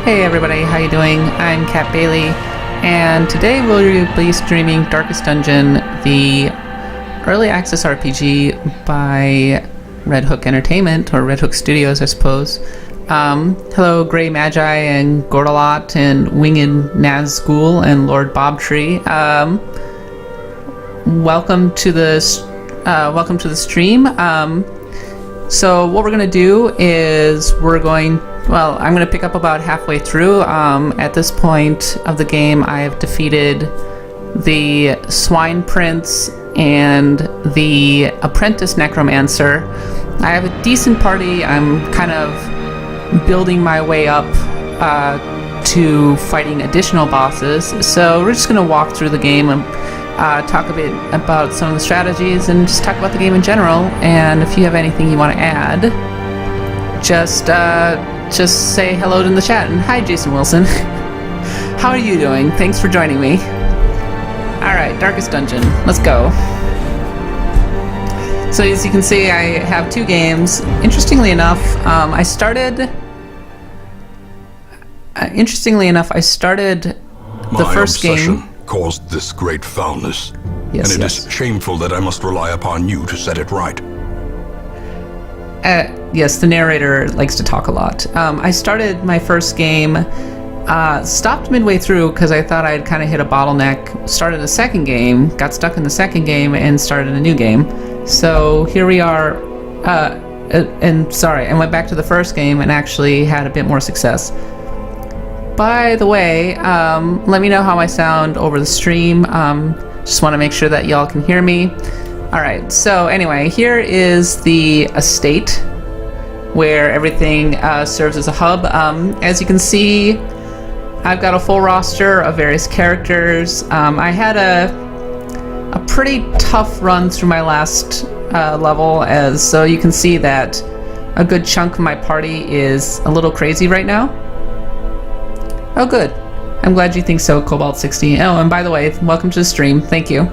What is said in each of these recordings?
Hey everybody, how you doing? I'm Kat Bailey, and today we'll be streaming Darkest Dungeon, the early access RPG by Red Hook Entertainment, or Red Hook Studios, I suppose. Hello, Grey Magi and Gordalot and Winged Nazgul and Lord Bobtree. Welcome to the stream. So what we're gonna do is I'm going to pick up about halfway through. At this point of the game, I have defeated the Swine Prince and the Apprentice Necromancer. I have a decent party. I'm kind of building my way up to fighting additional bosses. So we're just going to walk through the game and talk a bit about some of the strategies and just talk about the game in general. And if you have anything you want to add, just say hello in the chat. And hi, Jason Wilson. How are you doing? Thanks for joining me. Alright, Darkest Dungeon. Let's go. So as you can see, I have two games. Interestingly enough, I started the first game. Caused this great foulness. Yes, and it is shameful that I must rely upon you to set it right. Yes, the narrator likes to talk a lot. I started my first game, stopped midway through because I thought I'd kind of hit a bottleneck, started a second game, got stuck in the second game, and started a new game. So here we are, I went back to the first game and actually had a bit more success. By the way, let me know how I sound over the stream. Just want to make sure that y'all can hear me. Alright, so anyway, here is the estate where everything serves as a hub. As you can see, I've got a full roster of various characters. I had a pretty tough run through my last level, so you can see that a good chunk of my party is a little crazy right now. Oh good, I'm glad you think so, Cobalt60. Oh, and by the way, welcome to the stream, thank you.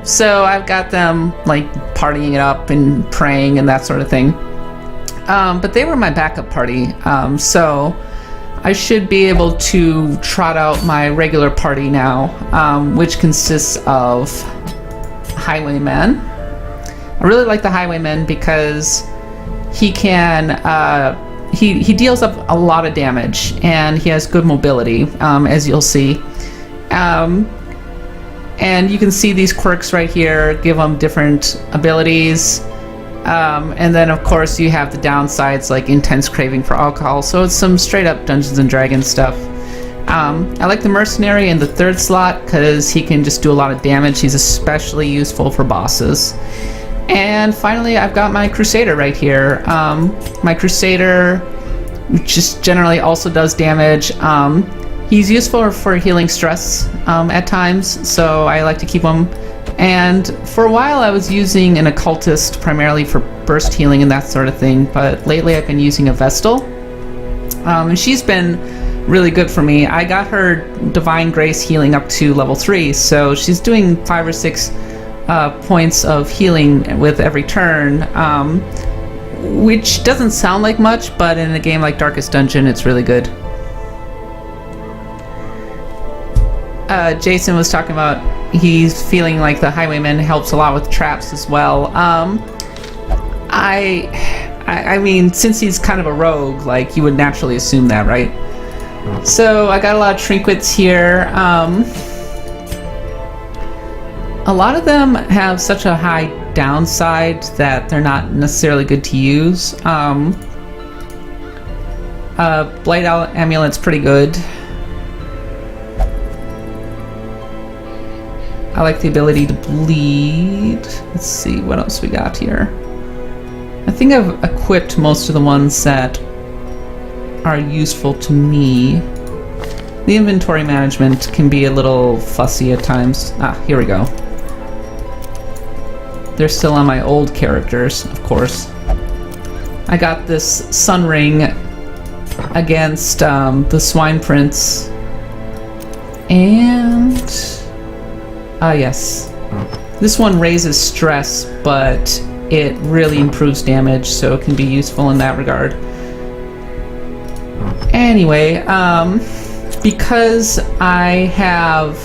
So I've got them like partying it up and praying and that sort of thing. But they were my backup party, so I should be able to trot out my regular party now, which consists of Highwayman. I really like the Highwayman because he can he deals up a lot of damage and he has good mobility, as you'll see. And you can see these quirks right here give them different abilities. And then, of course, you have the downsides like intense craving for alcohol. So it's some straight up Dungeons and Dragons stuff. I like the Mercenary in the third slot because he can just do a lot of damage. He's especially useful for bosses. And finally, I've got my Crusader right here. My Crusader just generally also does damage. He's useful for healing stress at times, so I like to keep him. And for a while I was using an Occultist primarily for burst healing and that sort of thing, but lately I've been using a Vestal. And she's been really good for me. I got her Divine Grace healing up to level 3, so she's doing 5 or 6 points of healing with every turn, which doesn't sound like much, but in a game like Darkest Dungeon it's really good. Jason was talking about he's feeling like the Highwayman helps a lot with traps as well. I mean, since he's kind of a rogue, like, you would naturally assume that, right? So I got a lot of trinkets here. A lot of them have such a high downside that they're not necessarily good to use. Blight Amulet's pretty good. I like the ability to bleed. Let's see what else we got here. I think I've equipped most of the ones that are useful to me. The inventory management can be a little fussy at times. Here we go. They're still on my old characters, of course. I got this Sun Ring against the Swine Prince. And yes. This one raises stress, but it really improves damage, so it can be useful in that regard. Anyway, because I have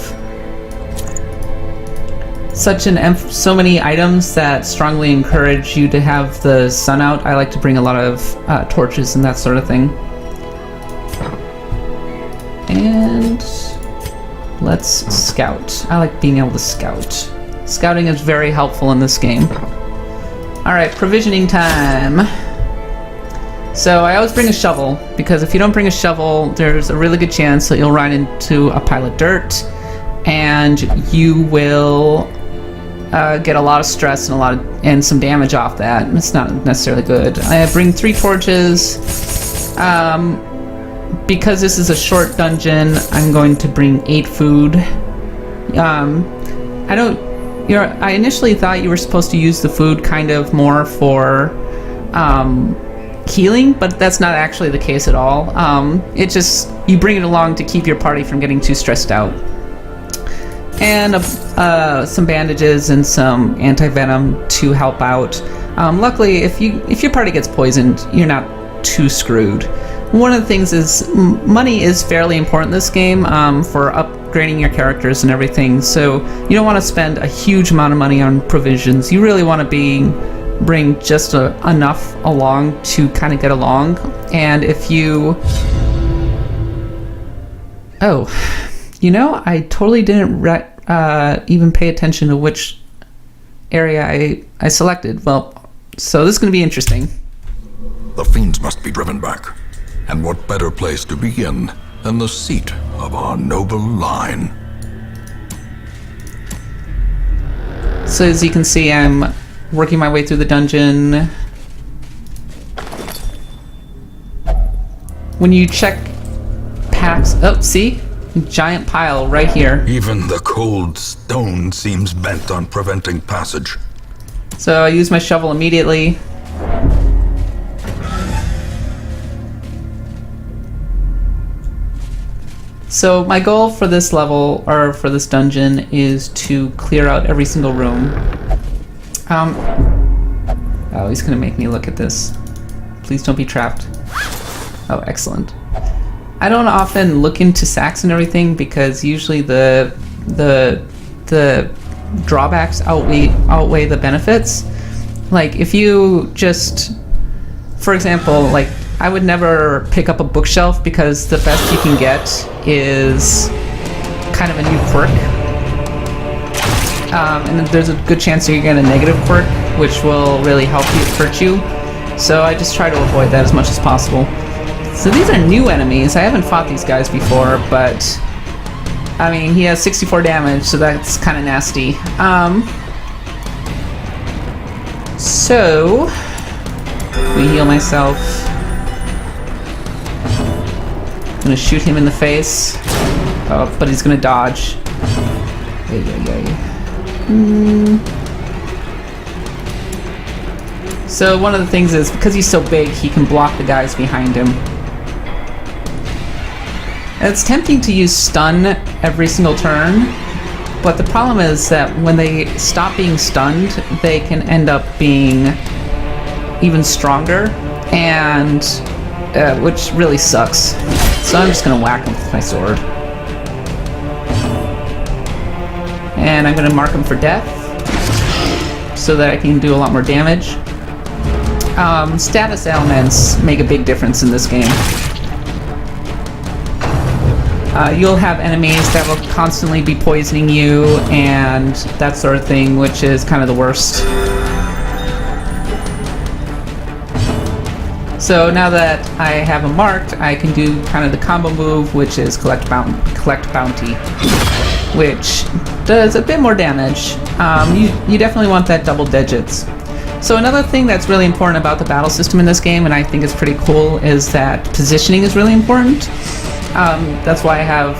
so many items that strongly encourage you to have the sun out, I like to bring a lot of torches and that sort of thing. And let's scout. I like being able to scout. Scouting is very helpful in this game. Alright, provisioning time. So I always bring a shovel, because if you don't bring a shovel, there's a really good chance that you'll run into a pile of dirt, and you will get a lot of stress and some damage off that. It's not necessarily good. I bring 3 torches. Because this is a short dungeon, I'm going to bring 8 food. I initially thought you were supposed to use the food kind of more for healing, but that's not actually the case at all. It just, you bring it along to keep your party from getting too stressed out. And some bandages and some anti-venom to help out. Luckily, if your party gets poisoned, you're not too screwed. One of the things is money is fairly important in this game for upgrading your characters and everything. So you don't want to spend a huge amount of money on provisions. You really want to bring just enough along to kind of get along. And if you... Oh, you know, I totally didn't even pay attention to which area I selected. Well, so this is going to be interesting. The fiends must be driven back. And what better place to begin than the seat of our noble line? So as you can see, I'm working my way through the dungeon. When you check packs... Oh, see? Giant pile right here. Even the cold stone seems bent on preventing passage. So I use my shovel immediately. So my goal for this level, or for this dungeon, is to clear out every single room. Oh, he's gonna make me look at this. Please don't be trapped. Oh, excellent. I don't often look into sacks and everything because usually the drawbacks outweigh the benefits. Like if you just, for example, like I would never pick up a bookshelf because the best you can get is kind of a new quirk. And there's a good chance that you get a negative quirk, which will really hurt you. So I just try to avoid that as much as possible. So these are new enemies. I haven't fought these guys before, but I mean, he has 64 damage, so that's kind of nasty. So we heal myself. I'm gonna shoot him in the face. Oh, but he's gonna dodge. So one of the things is, because he's so big, he can block the guys behind him. And it's tempting to use stun every single turn, but the problem is that when they stop being stunned, they can end up being even stronger, and which really sucks. So I'm just gonna whack him with my sword. And I'm gonna mark him for death, so that I can do a lot more damage. Status elements make a big difference in this game. You'll have enemies that will constantly be poisoning you and that sort of thing, which is kind of the worst. So now that I have him marked, I can do kind of the combo move, which is collect bounty, which does a bit more damage. You definitely want that double digits. So another thing that's really important about the battle system in this game, and I think is pretty cool, is that positioning is really important. That's why I have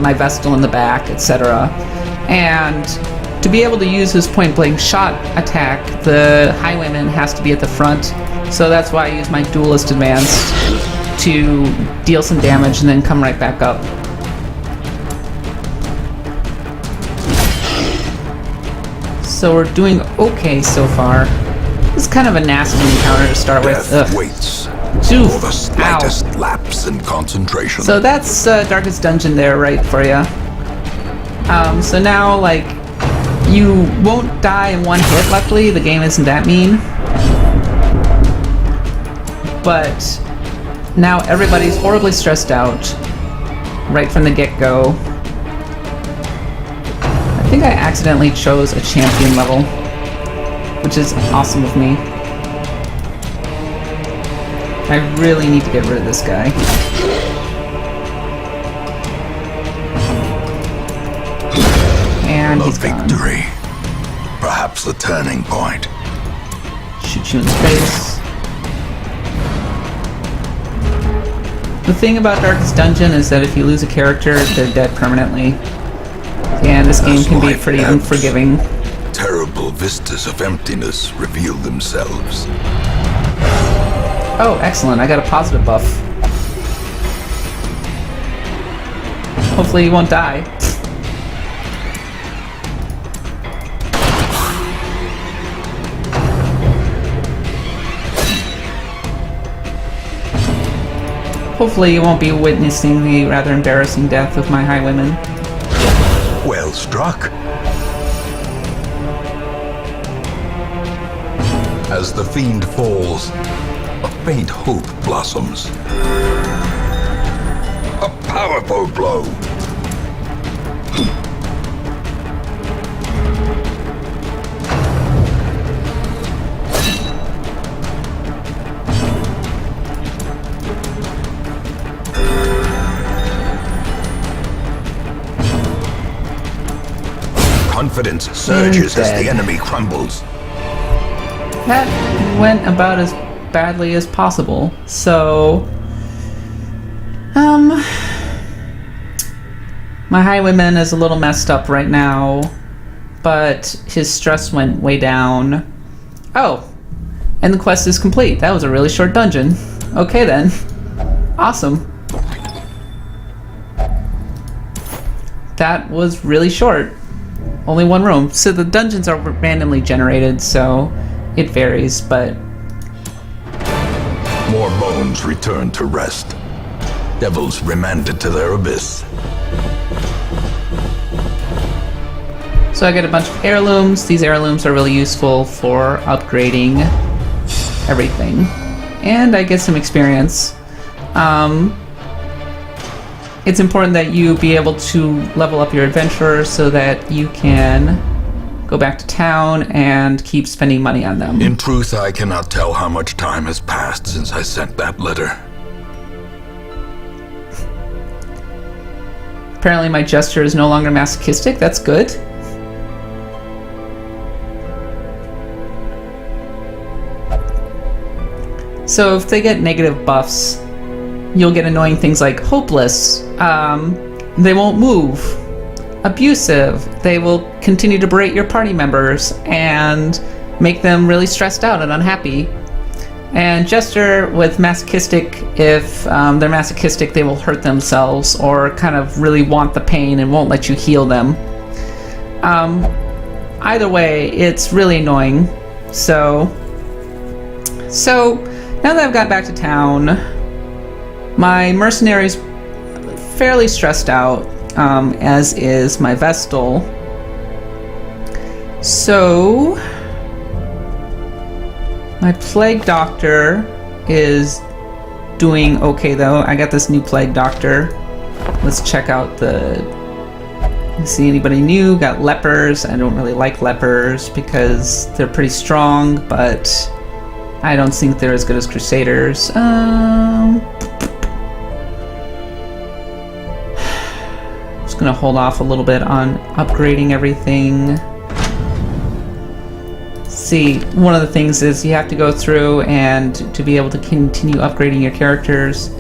my Vestal in the back, etc. And to be able to use his point-blank shot attack, the Highwayman has to be at the front. So that's why I use my Duelist Advanced to deal some damage and then come right back up. So we're doing okay so far. This is kind of a nasty encounter to start with. Death waits, Oof. or the slightest lapse in concentration. So that's Darkest Dungeon there, right, for you. So now, like, you won't die in one hit, luckily. The game isn't that mean. But now everybody's horribly stressed out right from the get-go. I think I accidentally chose a champion level, which is awesome of me. I really need to get rid of this guy. And A he's gone. victory. Perhaps the turning point. Shoot you in the face. The thing about Darkest Dungeon is that if you lose a character, they're dead permanently. And this game As can be life pretty ebbs, unforgiving. Terrible vistas of emptiness reveal themselves. Oh, excellent. I got a positive buff. Hopefully you won't die. Hopefully you won't be witnessing the rather embarrassing death of my highwayman. Well struck. As the fiend falls, a faint hope blossoms. A powerful blow. Confidence surges as the dead. enemy crumbles. That went about as badly as possible. So, my highwayman is a little messed up right now, but his stress went way down. Oh, and the quest is complete. That was a really short dungeon. Okay then. Awesome. That was really short. Only one room. So the dungeons are randomly generated, so it varies, but More bones return to rest. Devils remanded to their abyss. so I get a bunch of heirlooms. These heirlooms are really useful for upgrading everything. And I get some experience. It's important that you be able to level up your adventurer so that you can go back to town and keep spending money on them. In truth, I cannot tell how much time has passed since I sent that letter. Apparently my gesture is no longer masochistic. That's good. So if they get negative buffs, you'll get annoying things like hopeless, they won't move, abusive, they will continue to berate your party members and make them really stressed out and unhappy. And Jester with masochistic, if they're masochistic, they will hurt themselves or kind of really want the pain and won't let you heal them. Either way, it's really annoying. So now that I've got back to town, my mercenary's fairly stressed out, as is my Vestal. So my Plague Doctor is doing okay though. I got this new Plague Doctor. Let's check out see anybody new? Got lepers. I don't really like lepers because they're pretty strong, but I don't think they're as good as Crusaders. Just gonna hold off a little bit on upgrading everything. See, one of the things is you have to go through, and to be able to continue upgrading your characters,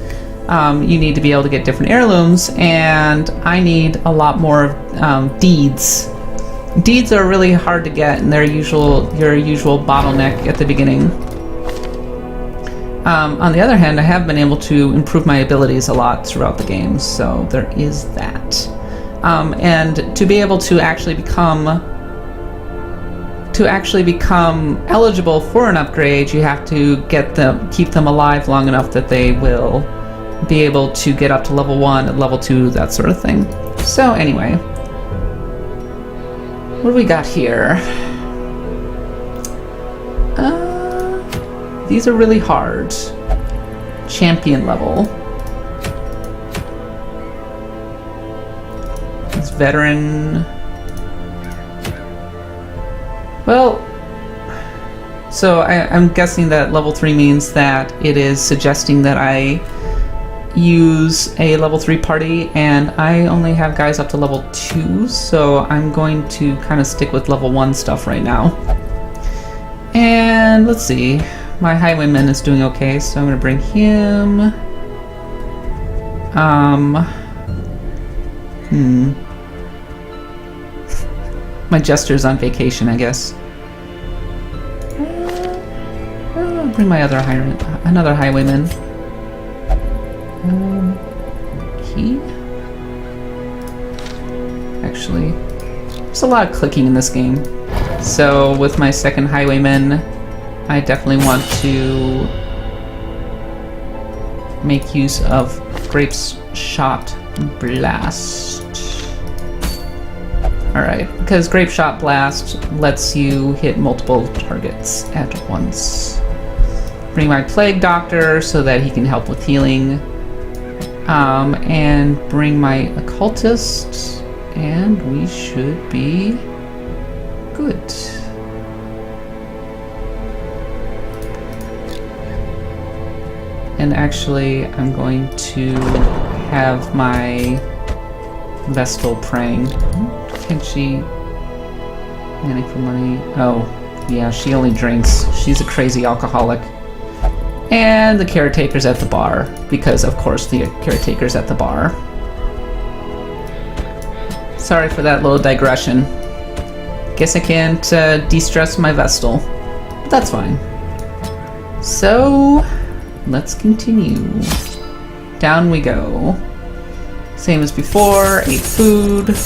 you need to be able to get different heirlooms, and I need a lot more deeds. Deeds are really hard to get, and they're your usual bottleneck at the beginning. On the other hand, I have been able to improve my abilities a lot throughout the game, so there is that. And to be able to actually to actually become eligible for an upgrade, you have to keep them alive long enough that they will be able to get up to level 1 and level 2, that sort of thing. So anyway, what do we got here? These are really hard. Champion level. It's veteran. Well, so I'm guessing that level 3 means that it is suggesting that I use a level 3 party, and I only have guys up to level 2, so I'm going to kind of stick with level 1 stuff right now. And let's see, my highwayman is doing okay, so I'm going to bring him. My jester's on vacation, I guess. I'll bring my another highwayman. Key? Actually, there's a lot of clicking in this game. So with my second highwayman, I definitely want to make use of Grape's Shot Blast. Alright, because Grape Shot Blast lets you hit multiple targets at once. Bring my Plague Doctor so that he can help with healing. And bring my Occultist, and we should be good. And actually, I'm going to have my Vestal praying. Can she... Manic for money? Oh, yeah, she only drinks. She's a crazy alcoholic. And the caretaker's at the bar, because of course the caretaker's at the bar. Sorry for that little digression. Guess I can't de-stress my Vestal. But that's fine. So, let's continue. Down we go. Same as before, 8 food,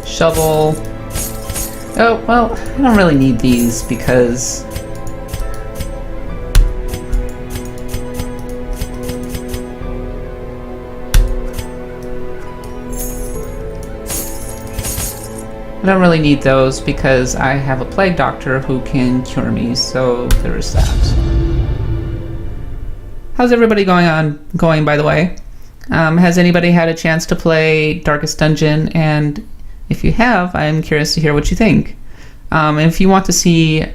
shovel. Oh, well, I don't really need these because I have a Plague Doctor who can cure me, so there is that. How's everybody going, by the way? Has anybody had a chance to play Darkest Dungeon? And if you have, I'm curious to hear what you think. And if you want to see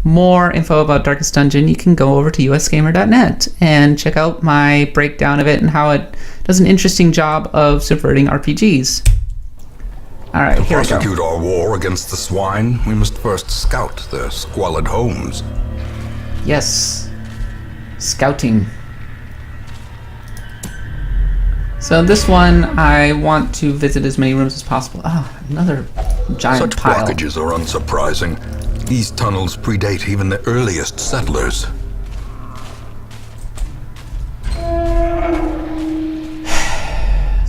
more info about Darkest Dungeon, you can go over to usgamer.net and check out my breakdown of it and how it does an interesting job of subverting RPGs. Alright, here we go. To prosecute our war against the swine, we must first scout their squalid homes. Yes. Scouting. So this one, I want to visit as many rooms as possible. Ah, another giant Such pile. blockages are unsurprising. These tunnels predate even the earliest settlers.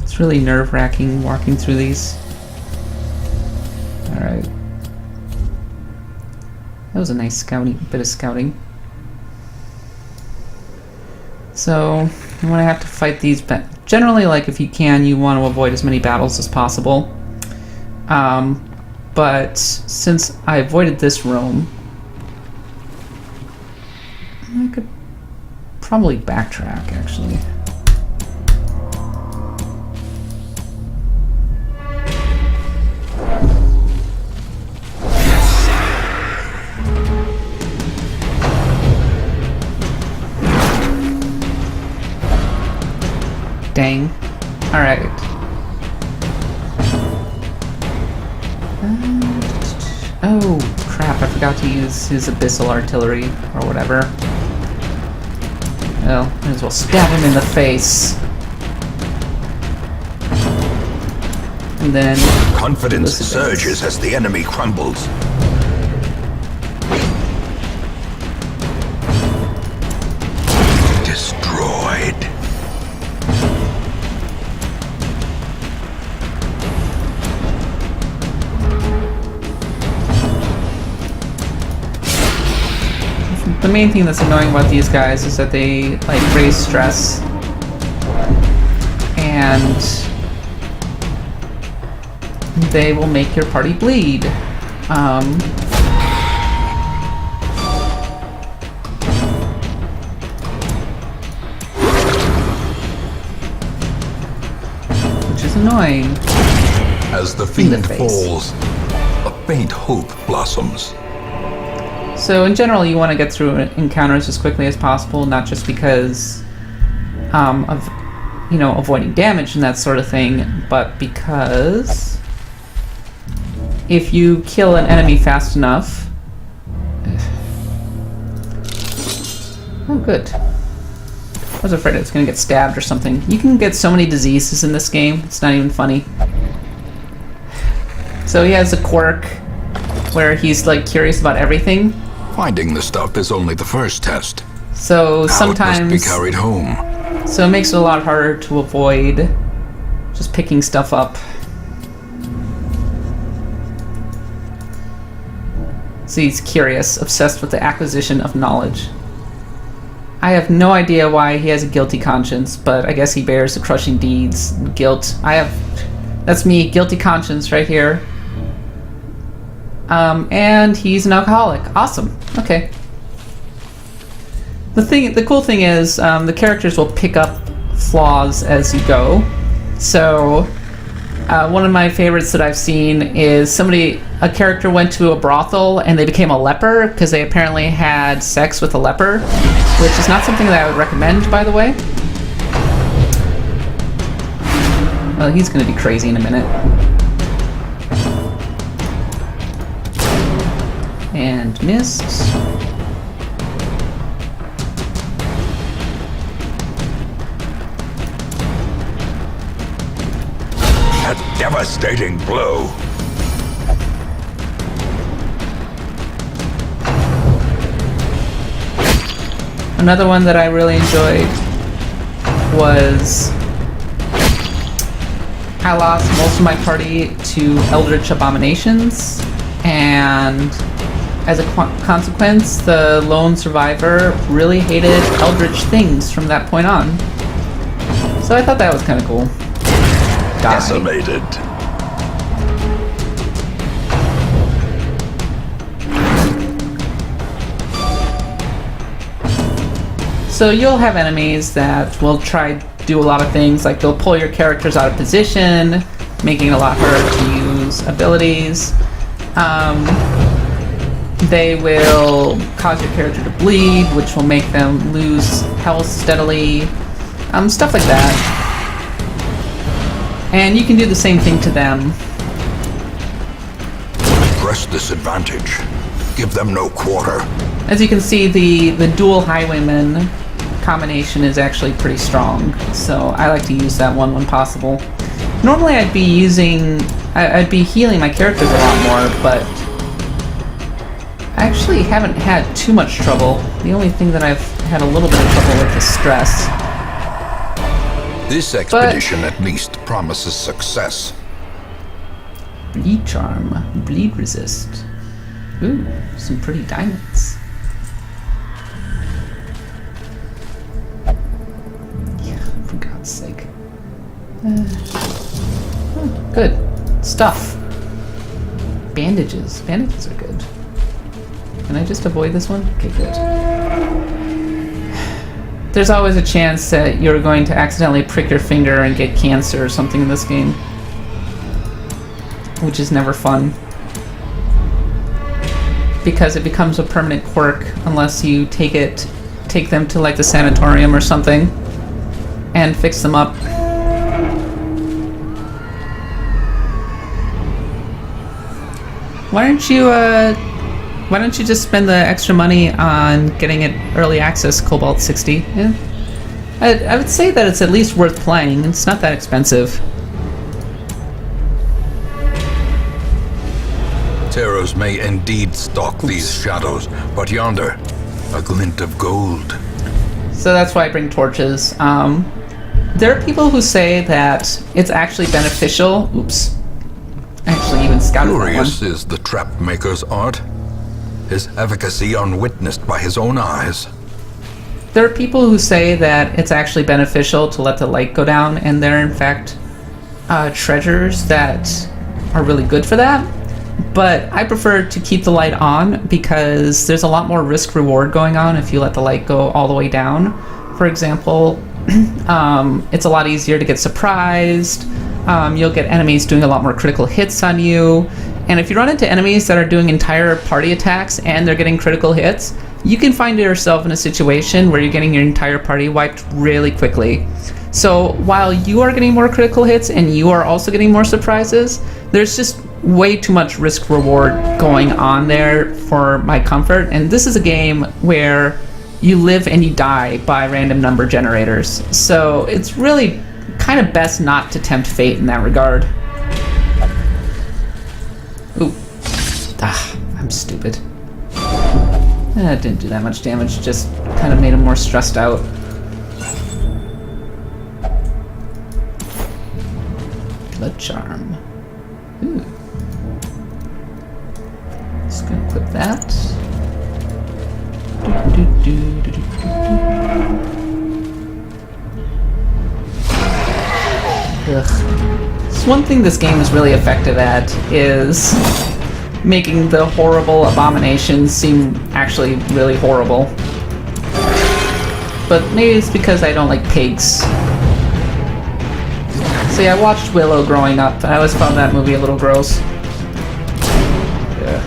It's really nerve-wracking walking through these. Alright. That was a nice bit of scouting. So, when I have to fight these, generally, like, if you can, you want to avoid as many battles as possible. But since I avoided this room, I could probably backtrack, actually. Dang. Alright. Oh, crap, I forgot to use his Abyssal Artillery, or whatever. Well, might as well stab him in the face. And then... Confidence surges as the enemy crumbles. Destroyed. the main thing that's annoying about these guys is that they like raise stress and they will make your party bleed. Which is annoying. As the In fiend the face. falls, a faint hope blossoms. So in general, you want to get through encounters as quickly as possible, not just because of, you know, avoiding damage and that sort of thing, but because if you kill an enemy fast enough... Oh, good. I was afraid I was going to get stabbed or something. You can get so many diseases in this game, it's not even funny. So he has a quirk where he's like curious about everything. Finding the stuff is only the first test. So Now it sometimes... must be carried home. So it makes it a lot harder to avoid just picking stuff up. So he's curious, obsessed with the acquisition of knowledge. I have no idea why he has a guilty conscience, but I guess he bears the crushing deeds, guilt. That's me, guilty conscience right here. And he's an alcoholic. Awesome. Okay. The cool thing is, the characters will pick up flaws as you go. So, one of my favorites that I've seen is a character went to a brothel and they became a leper because they apparently had sex with a leper, which is not something that I would recommend, by the way. Well, he's gonna be crazy in a minute. And missed. A devastating blow. Another one that I really enjoyed was I lost most of my party to Eldritch Abominations, and as a consequence, the lone survivor really hated Eldritch things from that point on. So I thought that was kind of cool. Die. Decimated. So you'll have enemies that will try to do a lot of things, like they'll pull your characters out of position, making it a lot harder to use abilities. They will cause your character to bleed, which will make them lose health steadily. Stuff like that. And you can do the same thing to them. Press this advantage. Give them no quarter. As you can see, the dual highwayman combination is actually pretty strong, so I like to use that one when possible. Normally I'd be healing my characters a lot more, but I actually haven't had too much trouble. The only thing that I've had a little bit of trouble with is stress. This expedition at least promises success. Bleed charm, bleed resist. Ooh, some pretty diamonds. Yeah, for God's sake. Good. Stuff. Bandages. Bandages are good. Can I just avoid this one? Okay, good. There's always a chance that you're going to accidentally prick your finger and get cancer or something in this game, which is never fun, because it becomes a permanent quirk unless you take them to like the sanatorium or something and fix them up. Why don't you just spend the extra money on getting it early access Cobalt 60? Yeah. I would say that it's at least worth playing. It's not that expensive. Terrors may indeed stalk these shadows, but yonder, a glint of gold. So that's why I bring torches. There are people who say that it's actually beneficial. Oops. I actually even scouted that one. Curious is the trap maker's art. his efficacy unwitnessed by his own eyes. There are people who say that it's actually beneficial to let the light go down, and there are in fact treasures that are really good for that. But I prefer to keep the light on because there's a lot more risk reward going on if you let the light go all the way down. For example, it's a lot easier to get surprised. You'll get enemies doing a lot more critical hits on you. And if you run into enemies that are doing entire party attacks and they're getting critical hits, you can find yourself in a situation where you're getting your entire party wiped really quickly. So while you are getting more critical hits and you are also getting more surprises, there's just way too much risk reward going on there for my comfort. And this is a game where you live and you die by random number generators. So it's really kind of best not to tempt fate in that regard. Ooh. I'm stupid. It didn't do that much damage, just kind of made him more stressed out. Blood Charm. Ooh. Just gonna equip that. Ugh. So one thing this game is really effective at is making the horrible abominations seem actually really horrible. But maybe it's because I don't like pigs. See, I watched Willow growing up, and I always found that movie a little gross. Yeah.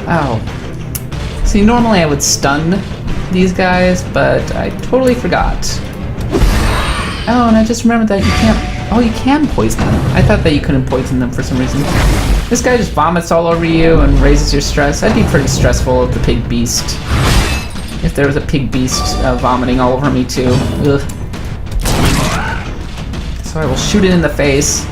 Ow. See, normally I would stun these guys, but I totally forgot. Oh, and I just remembered that you can't... Oh, you can poison them. I thought that you couldn't poison them for some reason. This guy just vomits all over you and raises your stress. I'd be pretty stressful of the pig beast. If there was a pig beast vomiting all over me too. Ugh. So I will shoot it in the face.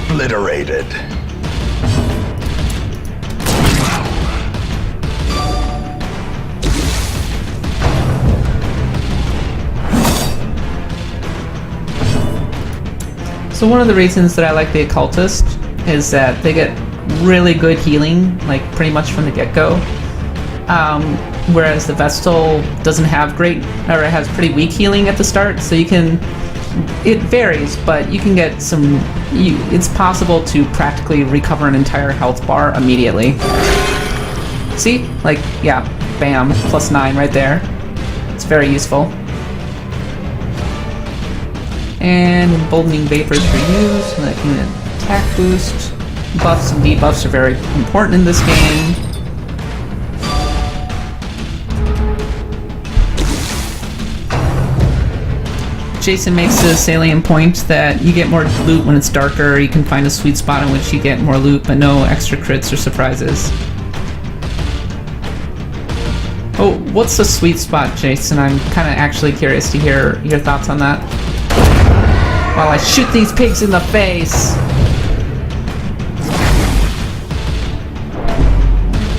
Obliterated. So one of the reasons that I like the Occultist is that they get really good healing, like pretty much from the get-go. Whereas the Vestal doesn't have great, or it has pretty weak healing at the start, so you can... It varies, but you can get some... it's possible to practically recover an entire health bar immediately. See? Like, yeah, bam, +9 right there. It's very useful. And Emboldening Vapors for use, so that can attack boost. Buffs and debuffs are very important in this game. Jason makes a salient point that you get more loot when it's darker, you can find a sweet spot in which you get more loot, but no extra crits or surprises. Oh, what's the sweet spot, Jason? I'm kind of actually curious to hear your thoughts on that. While I shoot these pigs in the face!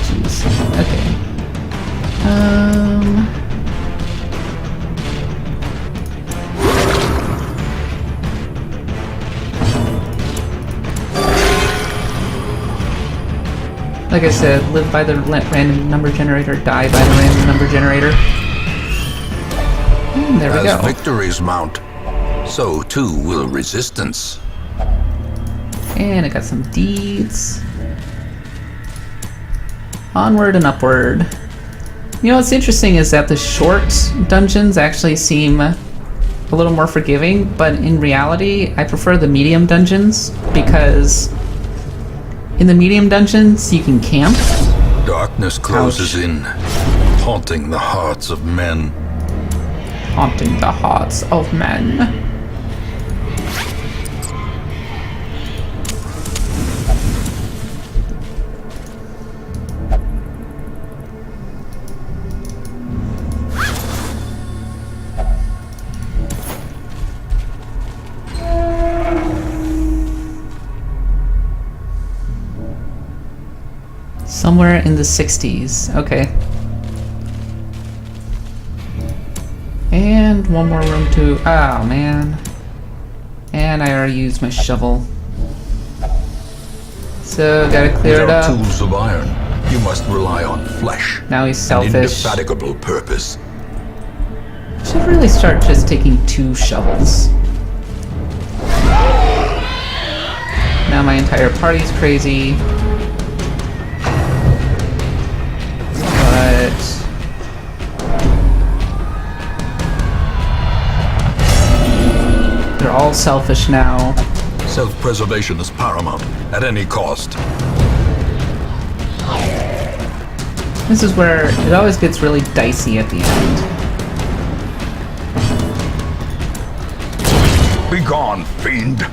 Jeez. Okay. Like I said, live by the random number generator, die by the random number generator. There we go. As victories mount, so too will resistance. And I got some deeds. Onward and upward. You know what's interesting is that the short dungeons actually seem a little more forgiving, but in reality, I prefer the medium dungeons because in the medium dungeons, you can camp. Darkness closes in, haunting the hearts of men. Haunting the hearts of men. Somewhere in the 60s. Okay. And one more room to... Oh, man. And I already used my shovel. So, gotta clear it Without up. tools of iron, you must rely on flesh. Now he's An selfish. indefatigable purpose. Should really start just taking 2 shovels. Now my entire party's crazy. But... they're all selfish now. Self-preservation is paramount, at any cost. This is where it always gets really dicey at the end. Be gone, fiend!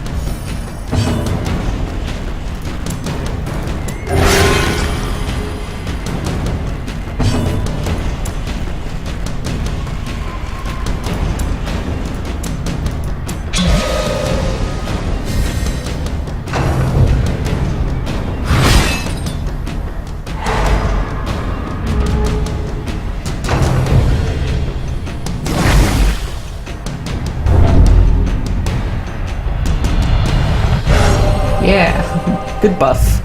Yeah, good buff.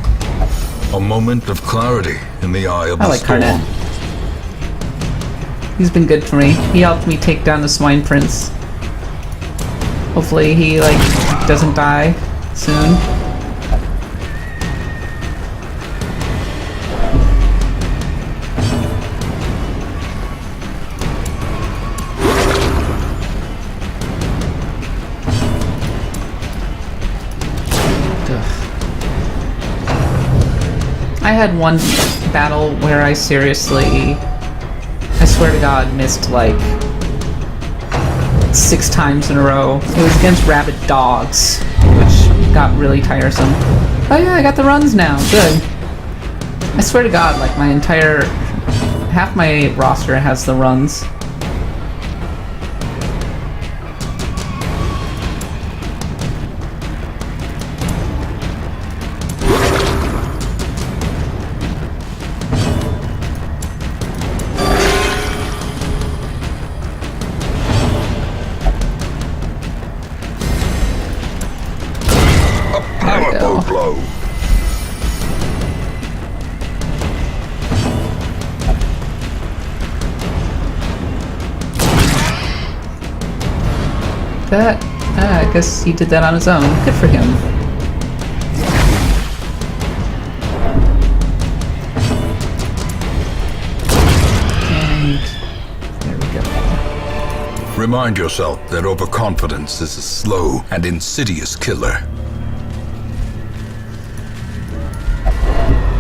A moment of clarity in the eye of I the like storm. Karnet. He's been good for me. He helped me take down the Swine Prince. Hopefully he, like, doesn't die soon. I had one battle where I seriously, I swear to God, missed like 6 times in a row. It was against rabid dogs, which got really tiresome. Oh yeah, I got the runs now. Good. I swear to God, like my entire, half my roster has the runs. Powerful blow. That, I guess he did that on his own. Good for him. And there we go. Remind yourself that overconfidence is a slow and insidious killer.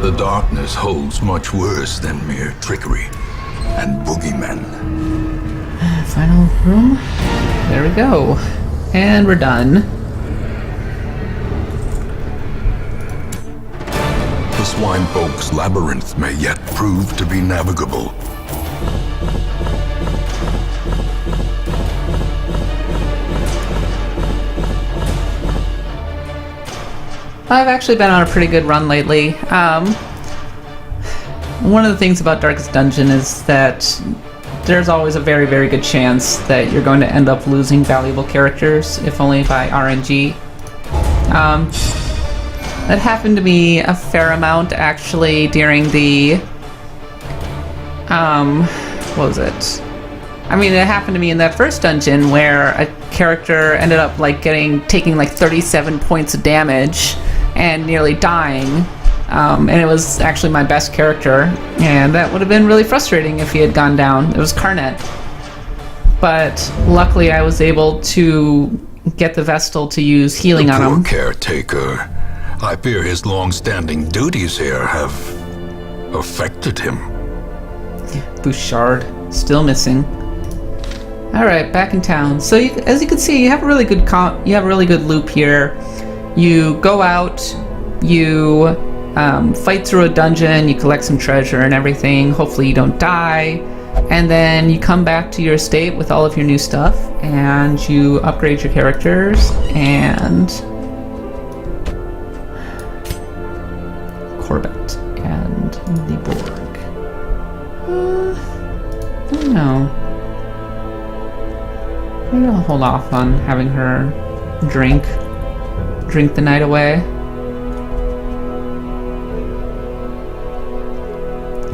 The darkness holds much worse than mere trickery and boogeymen. Final room. There we go. And we're done. The swine folk's labyrinth may yet prove to be navigable. I've actually been on a pretty good run lately. One of the things about Darkest Dungeon is that there's always a very, very good chance that you're going to end up losing valuable characters, if only by RNG. That happened to me a fair amount, actually, during the... what was it? I mean, it happened to me in that first dungeon where a character ended up, like, taking like 37 points of damage and nearly dying. And it was actually my best character, and that would have been really frustrating if he had gone down. It was Karnet. But luckily I was able to get the Vestal to use healing The on poor him. caretaker. I fear his long-standing duties here have affected him. Bouchard, still missing. All right, back in town. So as you can see, you have a really good loop here. You go out, you fight through a dungeon, you collect some treasure and everything. Hopefully you don't die. And then you come back to your estate with all of your new stuff, and you upgrade your characters, and Corbett. And No. Maybe I'll hold off on having her drink the night away.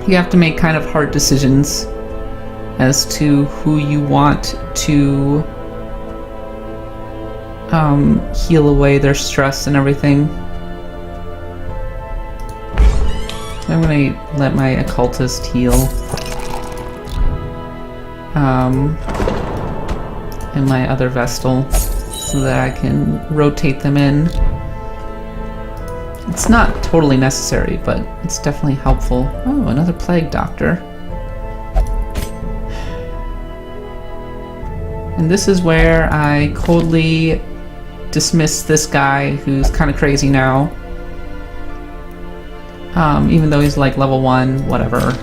You have to make kind of hard decisions as to who you want to heal away their stress and everything. I'm gonna let my occultist heal. And my other Vestal, so that I can rotate them in. It's not totally necessary, but it's definitely helpful. Oh, another Plague Doctor. And this is where I coldly dismiss this guy who's kind of crazy now. Even though he's like level 1, whatever.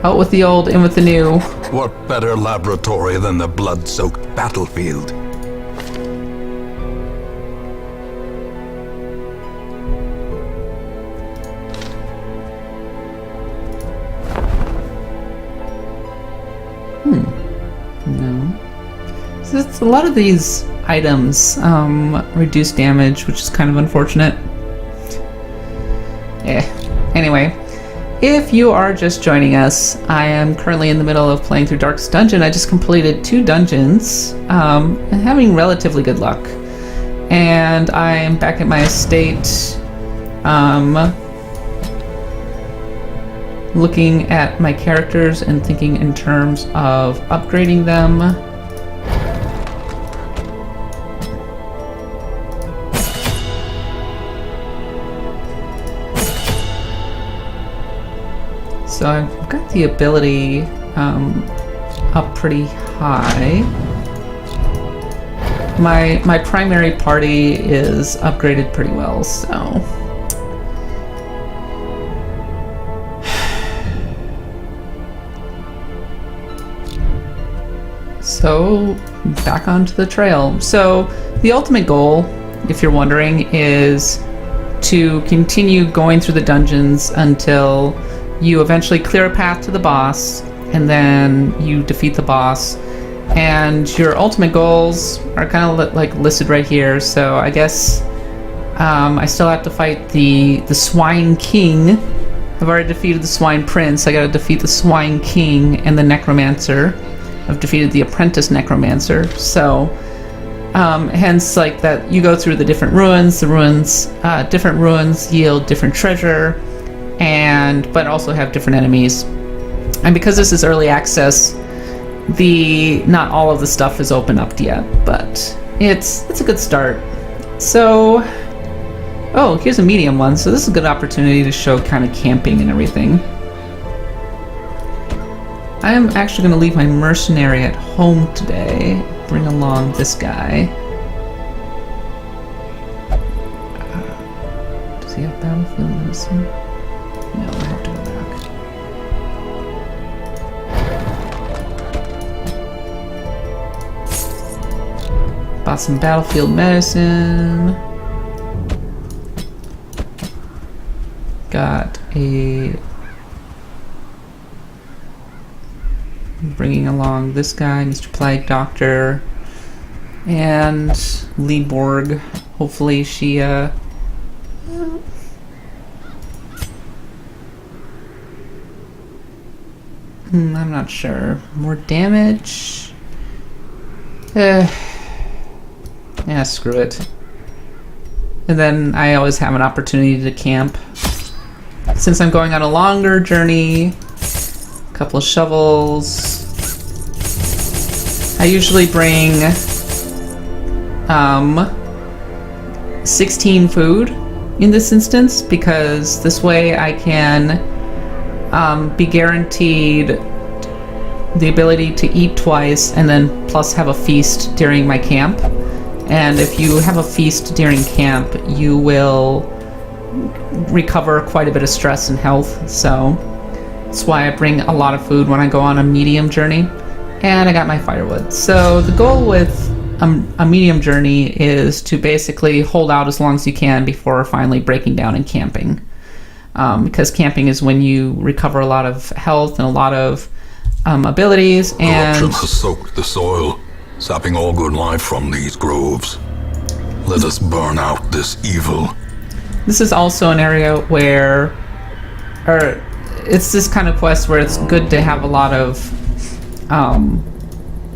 Out with the old, in with the new. What better laboratory than the blood-soaked battlefield? No. So it's a lot of these items reduce damage, which is kind of unfortunate. Anyway, if you are just joining us, I am currently in the middle of playing through Darkest Dungeon. I just completed 2 dungeons, and having relatively good luck. And I am back at my estate, looking at my characters and thinking in terms of upgrading them. So I've got the ability up pretty high. My primary party is upgraded pretty well, so... So, back onto the trail. So, the ultimate goal, if you're wondering, is to continue going through the dungeons until you eventually clear a path to the boss, and then you defeat the boss. And your ultimate goals are kind of like listed right here. So I guess I still have to fight the Swine King. I've already defeated the Swine Prince. I gotta defeat the Swine King and the Necromancer. I've defeated the Apprentice Necromancer. So hence like that you go through the different ruins. Different ruins yield different treasure, but also have different enemies. And because this is early access, not all of the stuff is open up yet, but it's a good start. So, oh, here's a medium one. So this is a good opportunity to show kind of camping and everything. I am actually going to leave my mercenary at home today. Bring along this guy. Does he have battlefield medicine? No, I have to go back. Bought some battlefield medicine. Got a... Bringing along this guy, Mr. Plague Doctor, and Leeborg. Hopefully she, I'm not sure. More damage? Yeah, screw it. And then I always have an opportunity to camp. Since I'm going on a longer journey, a couple of shovels. I usually bring 16 food in this instance, because this way I can be guaranteed the ability to eat twice and then plus have a feast during my camp. And if you have a feast during camp, you will recover quite a bit of stress and health. So that's why I bring a lot of food when I go on a medium journey. And I got my firewood. So the goal with a medium journey is to basically hold out as long as you can before finally breaking down and camping. Because camping is when you recover a lot of health and a lot of abilities, Corruption and has soaked the soil, sapping all good life from these groves. Let us burn out this evil. this is also an area where, or it's this kind of quest where it's good to have a lot of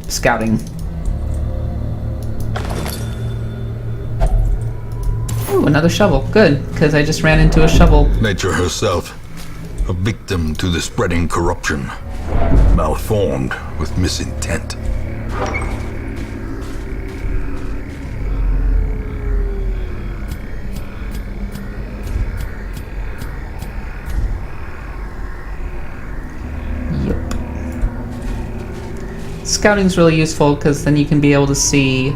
scouting. Ooh, another shovel. Good, because I just ran into a shovel. Nature herself, a victim to the spreading corruption, malformed with misintent. Yep. Scouting's really useful because then you can be able to see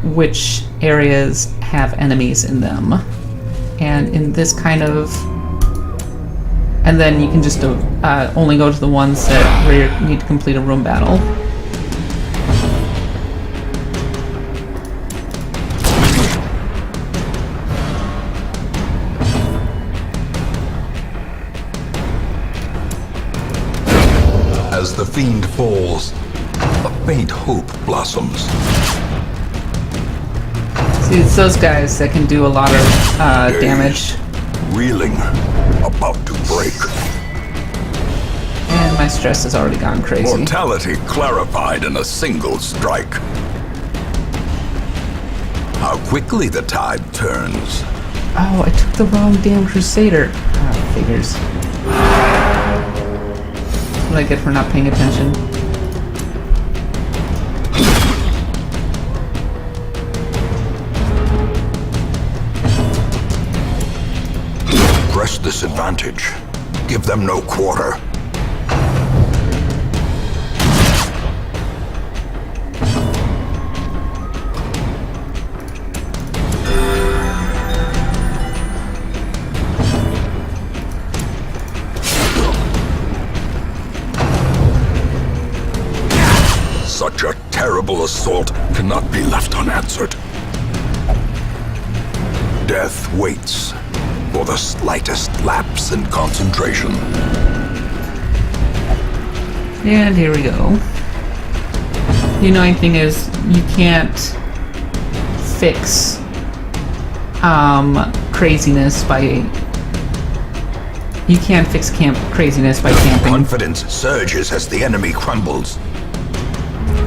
which areas have enemies in them. And in this kind of... And then you can just only go to the ones that where you need to complete a room battle. As the fiend falls, a faint hope blossoms. See, it's those guys that can do a lot of damage. Reeling, about to break. And my stress has already gone crazy. Mortality clarified in a single strike. How quickly the tide turns. Oh, I took the wrong damn Crusader. Ah, figures. What I get for not paying attention. Press this advantage. Give them no quarter. Such a terrible assault cannot be left unanswered. Death waits for the slightest lapse in concentration. And here we go. The annoying thing is you can't fix craziness by... You can't fix craziness by camping. Confidence surges as the enemy crumbles.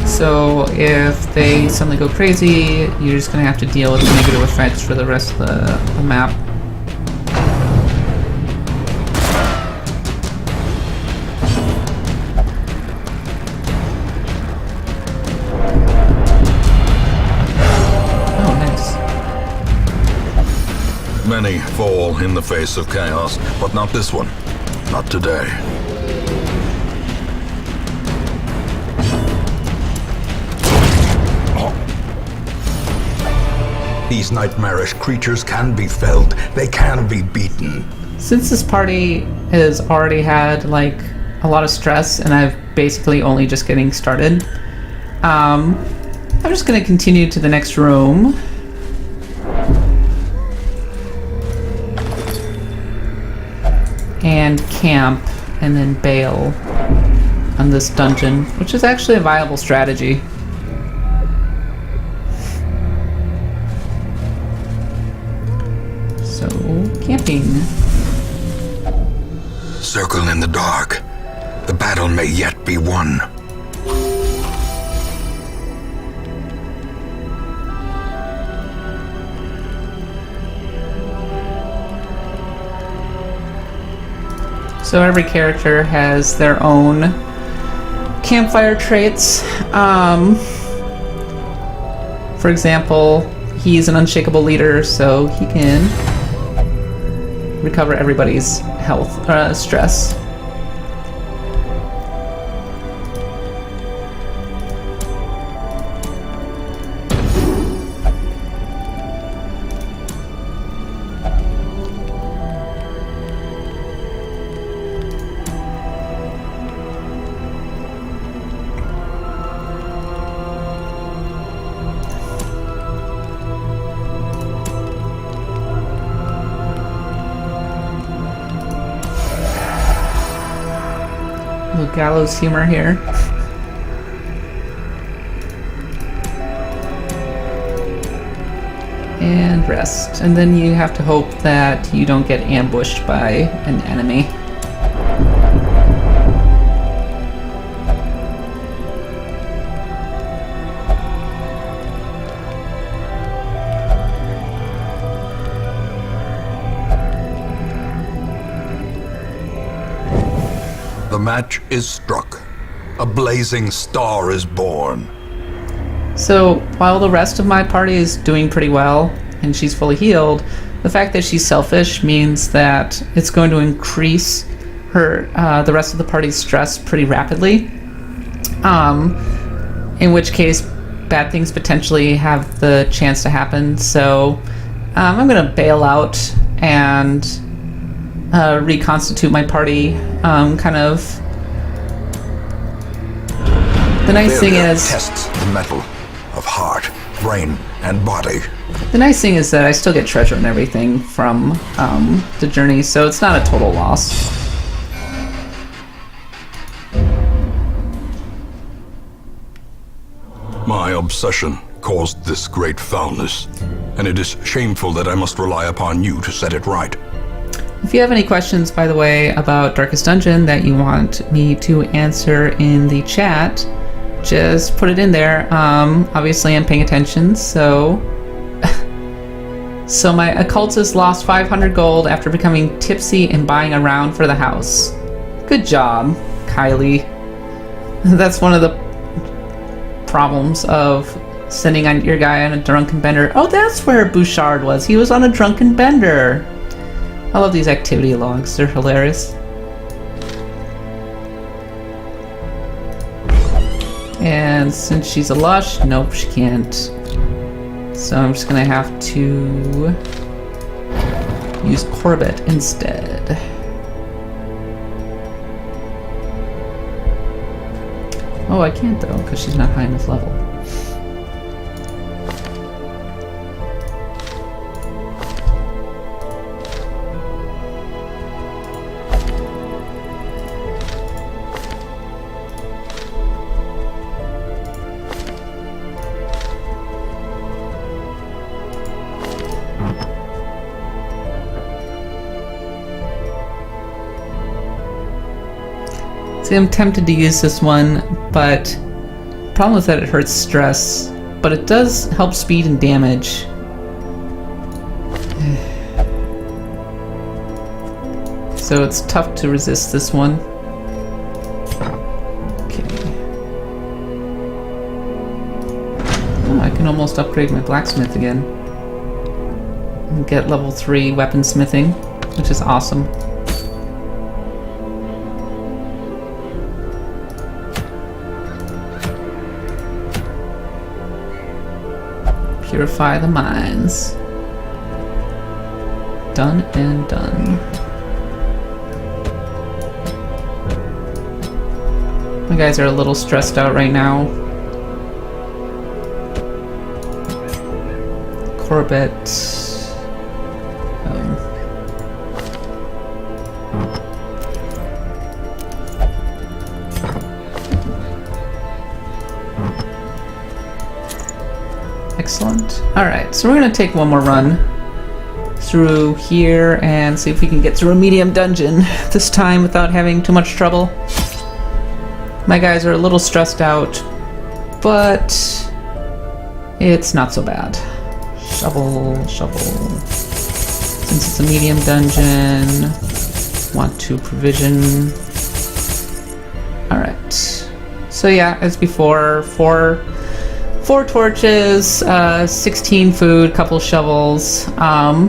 So if they suddenly go crazy, you're just gonna have to deal with the negative effects for the rest of the map. Oh, nice. Many fall in the face of chaos, but not this one. Not today. These nightmarish creatures can be felled. They can be beaten. Since this party has already had like a lot of stress and I've basically only just getting started, I'm just gonna continue to the next room. And camp and then bail on this dungeon, which is actually a viable strategy. So, camping. Circle in the dark. The battle may yet be won. So every character has their own campfire traits. For example, he's an unshakable leader, so he can recover everybody's health, stress. gallows humor here. And rest. And then you have to hope that you don't get ambushed by an enemy. The match is struck. A blazing star is born. So, while the rest of my party is doing pretty well, and she's fully healed, the fact that she's selfish means that it's going to increase her, the rest of the party's stress pretty rapidly. In which case, bad things potentially have the chance to happen. So, I'm gonna bail out and reconstitute my party, kind of. The nice thing is, tests the metal of heart, brain, and body. the nice thing is that I still get treasure and everything from the journey, so it's not a total loss. My obsession caused this great foulness, and it is shameful that I must rely upon you to set it right. If you have any questions, by the way, about Darkest Dungeon that you want me to answer in the chat, just put it in there. Obviously I'm paying attention, so... So my occultist lost 500 gold after becoming tipsy and buying a round for the house. Good job, Kylie. That's one of the problems of sending on your guy on a drunken bender. Oh, that's where Bouchard was. He was on a drunken bender. I love these activity logs. They're hilarious. And since she's a lush, nope, she can't. So I'm just gonna have to use Corbett instead. Oh, I can't though, because she's not high enough level. See, I'm tempted to use this one, but the problem is that it hurts stress, but it does help speed and damage. So it's tough to resist this one. Okay. Oh, I can almost upgrade my blacksmith again. And get level 3 weaponsmithing, which is awesome. Purify the mines. Done and done. My guys are a little stressed out right now. Corbett. Excellent. Alright, so we're going to take one more run through here and see if we can get through a medium dungeon this time without having too much trouble. My guys are a little stressed out, but it's not so bad. Shovel, shovel. Since it's a medium dungeon, want to provision. Alright. So yeah, as before, four torches, 16 food, couple shovels. I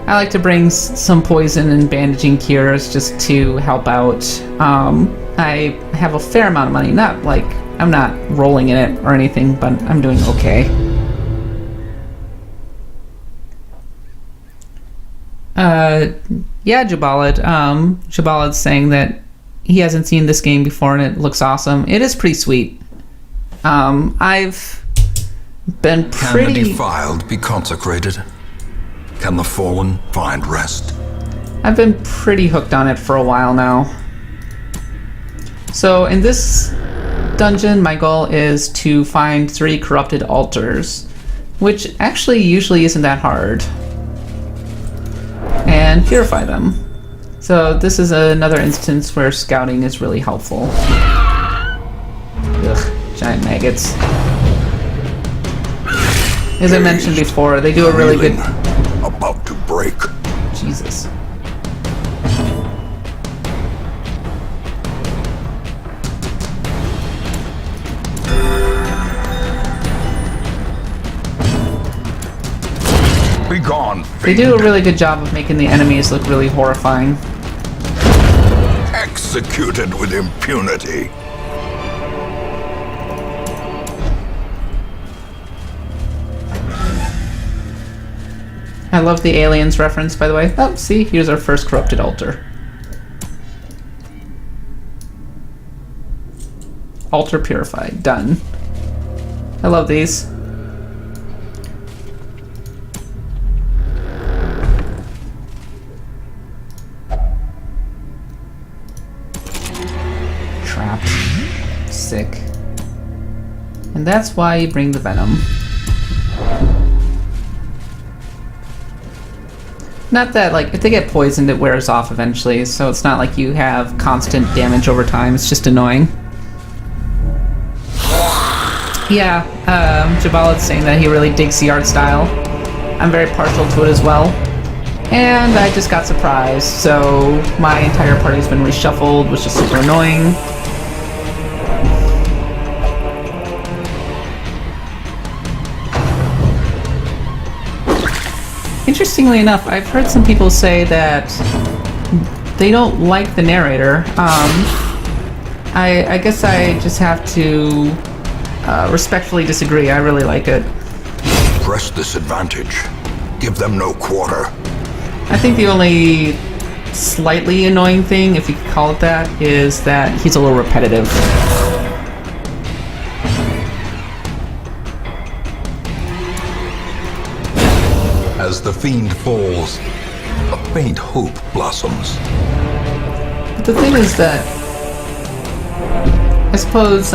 like to bring some poison and bandaging cures just to help out. I have a fair amount of money, not like I'm not rolling in it or anything, but I'm doing okay. Yeah, Jabalad. Jabalad's saying that he hasn't seen this game before and it looks awesome. It is pretty sweet. I've been pretty... Can the defiled be consecrated? Can the fallen find rest? I've been pretty hooked on it for a while now. So in this dungeon, my goal is to find 3 corrupted altars, which actually usually isn't that hard, and purify them. So this is another instance where scouting is really helpful. Ugh, giant maggots. As I mentioned before, they do a really good... About to break. Jesus. Be gone, They do a really good job of making the enemies look really horrifying. Executed with impunity. I love the aliens reference, by the way. Oh, see, here's our first corrupted altar. Altar purified. Done. I love these. Trapped. Sick. And that's why you bring the venom. Not that, like, if they get poisoned, it wears off eventually, so it's not like you have constant damage over time, it's just annoying. Yeah, Jabalad's saying that he really digs the art style. I'm very partial to it as well. And I just got surprised, so my entire party's been reshuffled, which is super annoying. Interestingly enough, I've heard some people say that they don't like the narrator. I guess I just have to respectfully disagree. I really like it. Press this advantage. Give them no quarter. I think the only slightly annoying thing, if you could call it that, is that he's a little repetitive. As the fiend falls, a faint hope blossoms. But the thing is that I suppose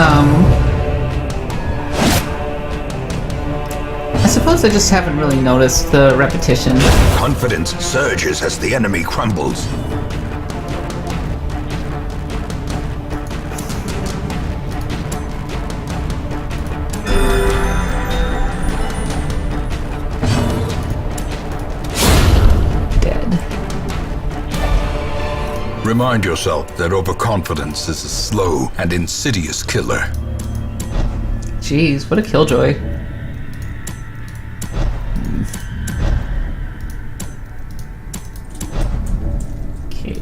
I just haven't really noticed the repetition. Confidence surges as the enemy crumbles. Dead. Remind yourself that overconfidence is a slow and insidious killer. Jeez, what a killjoy. Okay.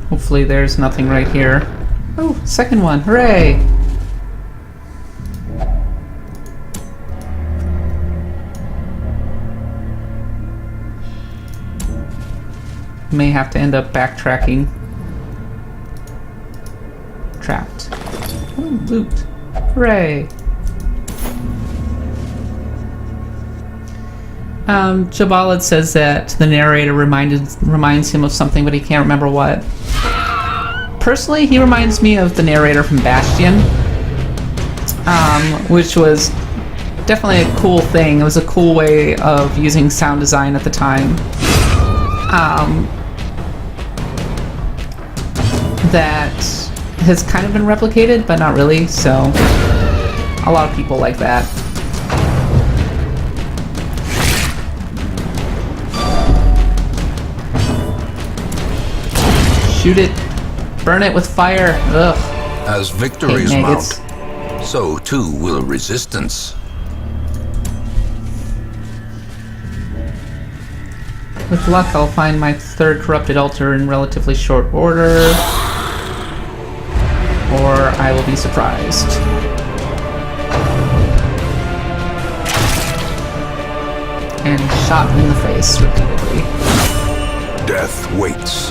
Hopefully there's nothing right here. Oh, second one, hooray! May have to end up backtracking. Trapped. Oh, loot. Hooray! Jabalad says that the narrator reminds him of something, but he can't remember what. Personally, he reminds me of the narrator from Bastion, which was definitely a cool thing. It was a cool way of using sound design at the time. That has kind of been replicated, but not really, so a lot of people like that. Shoot it. Burn it with fire. Ugh. As victories Hate mount, maggots. so too will resistance. With luck, I'll find my third corrupted altar in relatively short order. Or I will be surprised. And shot in the face repeatedly. Death waits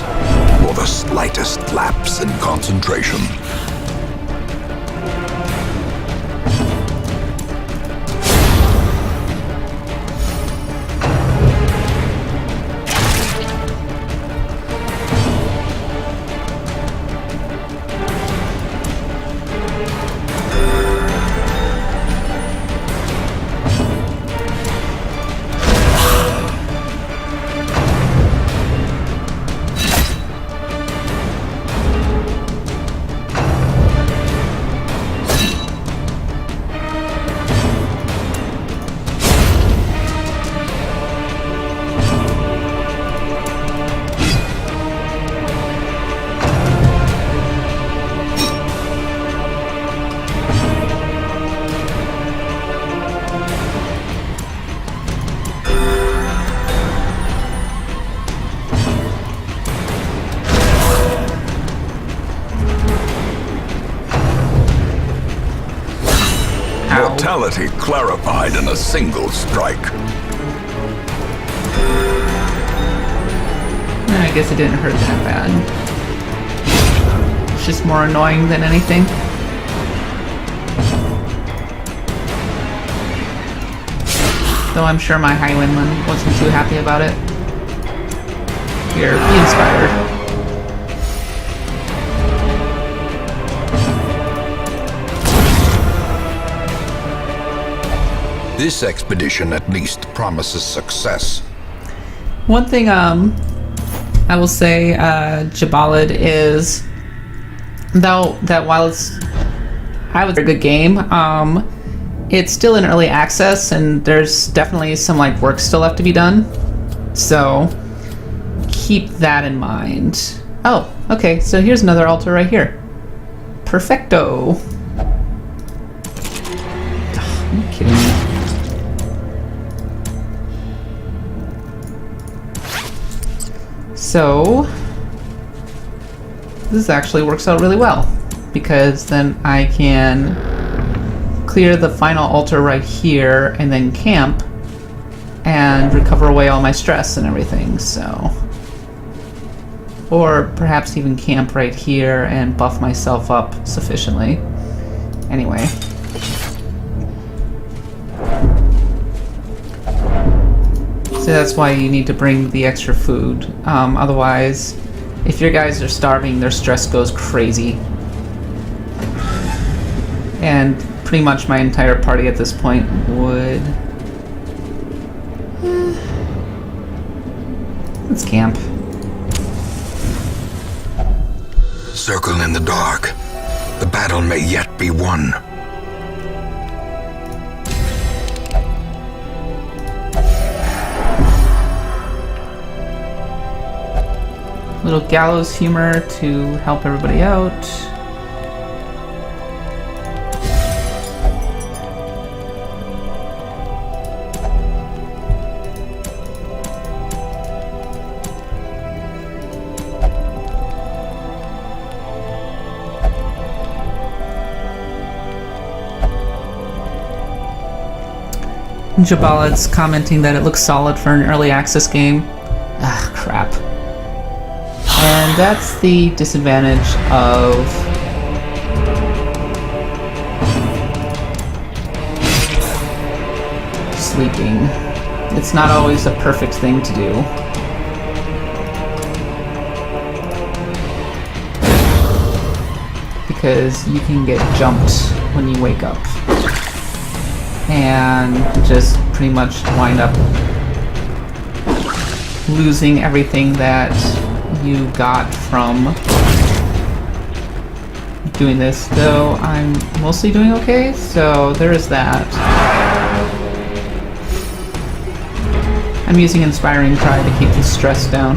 for the slightest lapse in concentration. Immortality clarified in a single strike. I guess it didn't hurt that bad. It's just more annoying than anything. Though I'm sure my Highwindman wasn't too happy about it. Here, be inspired. This expedition at least promises success. One thing I will say, Jabalid, is that while it's a good game, it's still in early access and there's definitely some like work still left to be done. So keep that in mind. Oh, okay, so here's another altar right here. Perfecto. Are you kidding me? So this actually works out really well because then I can clear the final altar right here and then camp and recover away all my stress and everything, so. Or perhaps even camp right here and buff myself up sufficiently. Anyway. So that's why you need to bring the extra food. Otherwise, if your guys are starving, their stress goes crazy. And pretty much my entire party at this point would... Let's camp. Circle in the dark. The battle may yet be won. Little gallows humor to help everybody out. Jabalad's commenting that it looks solid for an early access game. Ah, crap. And that's the disadvantage of sleeping. It's not always a perfect thing to do. Because you can get jumped when you wake up. And just pretty much wind up losing everything that you got from doing this, though I'm mostly doing okay, so there is that. I'm using Inspiring Cry to keep the stress down.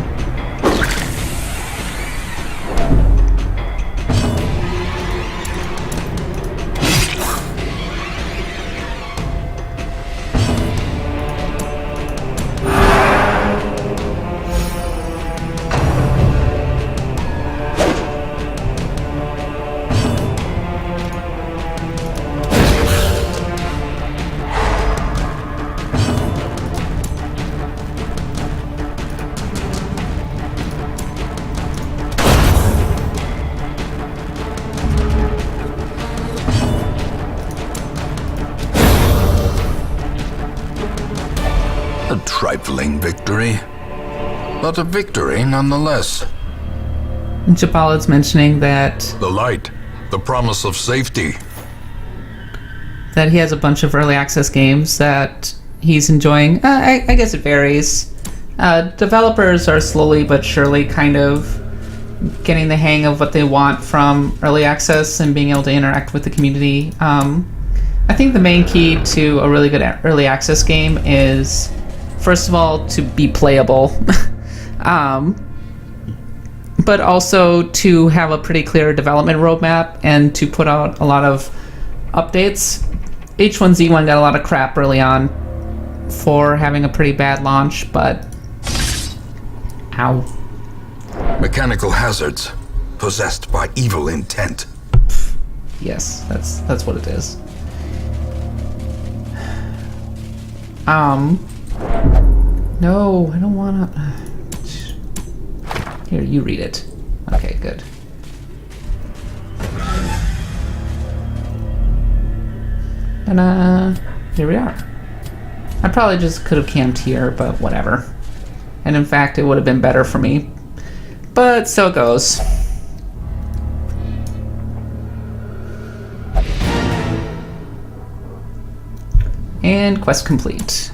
A trifling victory, but a victory nonetheless. Jabalad's mentioning that The light, the promise of safety. he has a bunch of early access games that he's enjoying. I guess it varies. Developers are slowly but surely kind of getting the hang of what they want from early access and being able to interact with the community. I think the main key to a really good early access game is, first of all, to be playable, but also to have a pretty clear development roadmap and to put out a lot of updates. H1Z1 got a lot of crap early on for having a pretty bad launch, but... Ow. Mechanical hazards, possessed by evil intent. Yes, that's what it is. No, I don't wanna. Here, you read it. Okay, good. And here we are. I probably just could have camped here, but whatever. And in fact, it would have been better for me. But so it goes. And quest complete.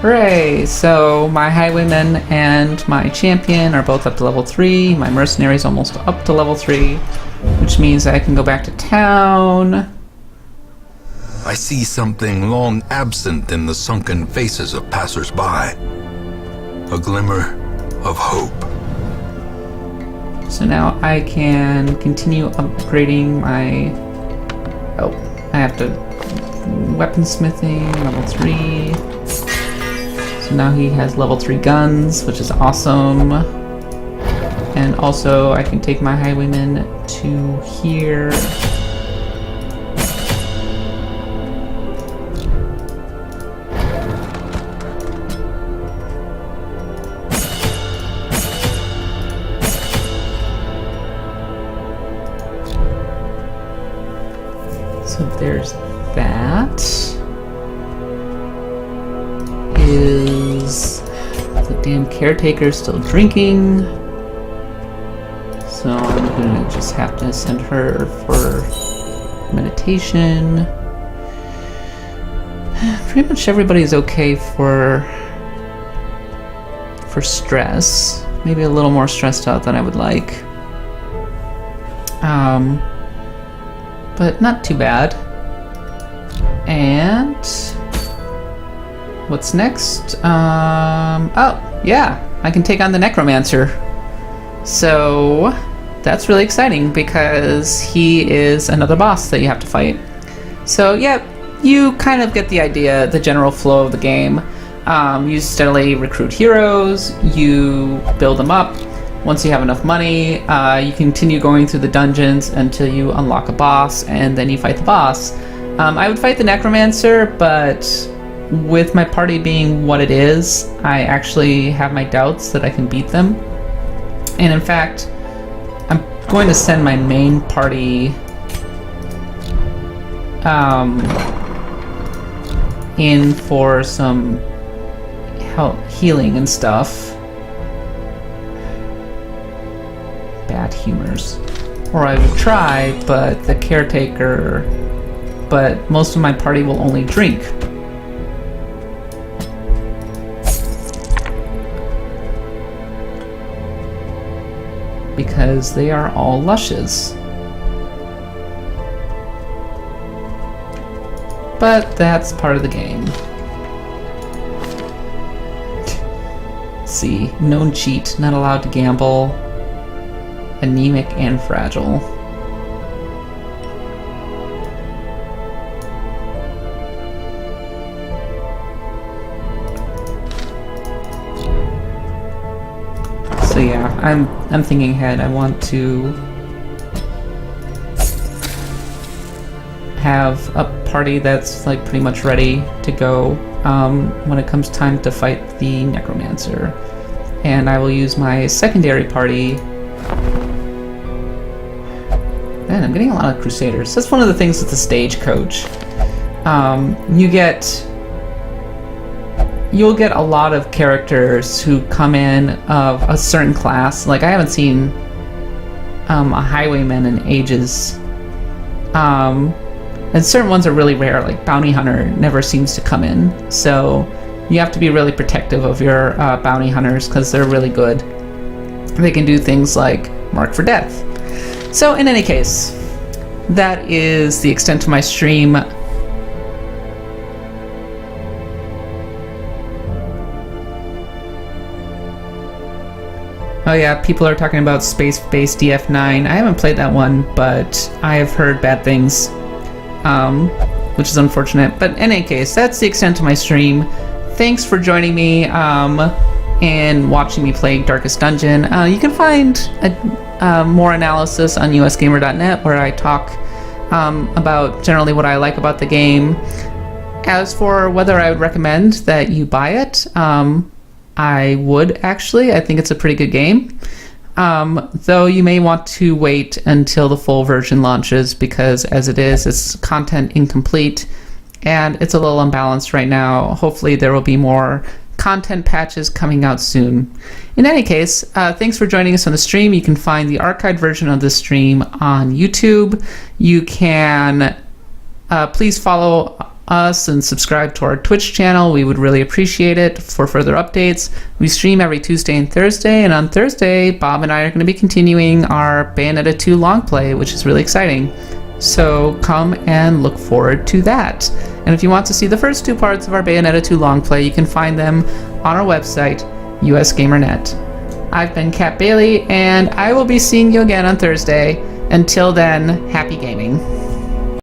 Hooray! So my highwayman and my champion are both up to level 3. My mercenary's almost up to level 3, which means I can go back to town. I see something long absent in the sunken faces of passers-by. A glimmer of hope. So now I can continue upgrading my... Oh, I have to... Weaponsmithing, level 3. So now he has level 3 guns, which is awesome. And also I can take my highwayman to here. So there's that. Is the damn caretaker still drinking? So I'm gonna just have to send her for meditation. Pretty much everybody's okay for stress. Maybe a little more stressed out than I would like. But not too bad. And what's next? Oh, yeah, I can take on the Necromancer. So that's really exciting because he is another boss that you have to fight. So yeah, you kind of get the idea, the general flow of the game. You steadily recruit heroes, you build them up. Once you have enough money, you continue going through the dungeons until you unlock a boss, and then you fight the boss. I would fight the Necromancer, but with my party being what it is, I actually have my doubts that I can beat them. And in fact, I'm going to send my main party in for some healing and stuff. Bad humors. Or I would try, but the caretaker... But most of my party will only drink. Because they are all lushes. But that's part of the game. See, known cheat, not allowed to gamble. Anemic and fragile. So yeah, I'm thinking ahead. I want to have a party that's like pretty much ready to go when it comes time to fight the Necromancer. And I will use my secondary party. Man, I'm getting a lot of Crusaders. That's one of the things with the Stagecoach. You'll get a lot of characters who come in of a certain class. Like, I haven't seen a highwayman in ages. And certain ones are really rare, like Bounty Hunter never seems to come in. So you have to be really protective of your bounty hunters because they're really good. They can do things like mark for death. So in any case, that is the extent of my stream. Oh yeah, people are talking about Space-Based DF9. I haven't played that one, but I have heard bad things, which is unfortunate. But in any case, that's the extent of my stream. Thanks for joining me, in watching me play Darkest Dungeon. You can find more analysis on usgamer.net, where I talk about generally what I like about the game. As for whether I would recommend that you buy it, I would actually. I think it's a pretty good game. Though you may want to wait until the full version launches, because as it is, it's content incomplete and it's a little unbalanced right now. Hopefully there will be more content patches coming out soon. In any case, thanks for joining us on the stream. You can find the archived version of the stream on YouTube. You can please follow us and subscribe to our Twitch channel. We would really appreciate it for further updates. We stream every Tuesday and Thursday, and on Thursday, Bob and I are going to be continuing our Bayonetta 2 long play, which is really exciting. So come and look forward to that. And if you want to see the first 2 parts of our Bayonetta 2 long play, you can find them on our website, USGamerNet. I've been Kat Bailey, and I will be seeing you again on Thursday. Until then, happy gaming.